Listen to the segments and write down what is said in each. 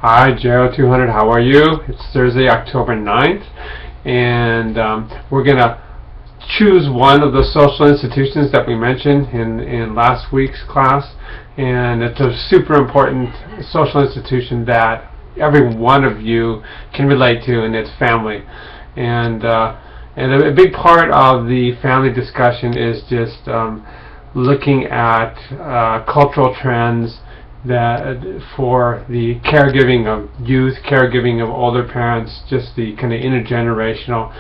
Hi, Gerald200. How are you? It's Thursday, October 9th, and we're going to choose one of the social institutions that we mentioned in last week's class, and it's a super important social institution that every one of you can relate to, and it's family. And a big part of the family discussion is just looking at cultural trends that for the caregiving of youth, caregiving of older parents, just the kind of intergenerational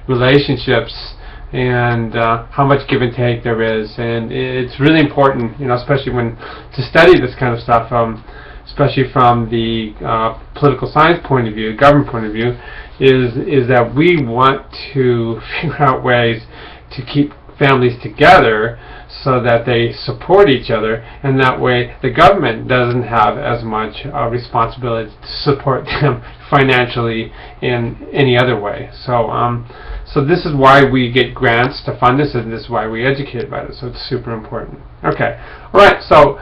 relationships, and how much give and take there is. And it's really important, especially when to study this kind of stuff, especially from the political science point of view, government point of view, is that we want to figure out ways to keep families together so that they support each other, and that way the government doesn't have as much responsibility to support them financially in any other way. So this is why we get grants to fund this, and this is why we educate about it. So it's super important. Okay, all right. So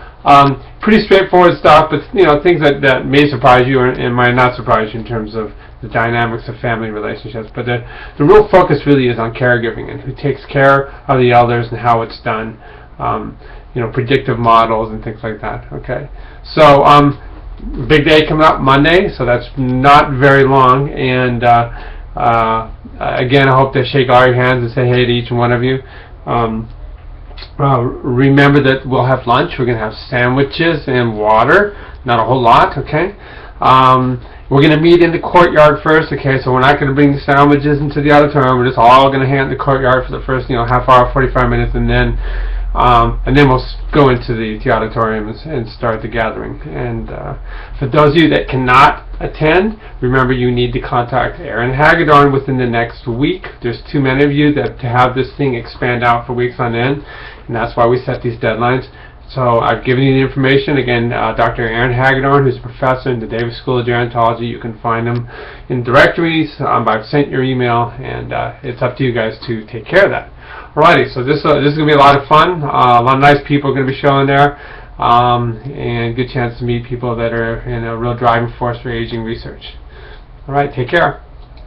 pretty straightforward stuff, but things that may surprise you and might not surprise you in terms of the dynamics of family relationships. But the real focus really is on caregiving and who takes care of the elders and how it's done. Predictive models and things like that. Okay, so big day coming up Monday, so that's not very long. And again, I hope to shake all your hands and say hey to each one of you. Remember that we'll have lunch. We're going to have sandwiches and water, not a whole lot. Okay. We're going to meet in the courtyard first, okay, so we're not going to bring the sandwiches into the auditorium. We're just all going to hang out in the courtyard for the first, half hour, 45 minutes, and then we'll go into the auditorium and start the gathering. And for those of you that cannot attend, remember you need to contact Aaron Hagedorn within the next week. There's too many of you to have this thing expand out for weeks on end, and that's why we set these deadlines. So I've given you the information. Again, Dr. Aaron Hagedorn, who's a professor in the Davis School of Gerontology. You can find him in directories. I've sent your email, and it's up to you guys to take care of that. Alrighty, so this is going to be a lot of fun. A lot of nice people are going to be showing there, and good chance to meet people that are in a real driving force for aging research. Alright, take care.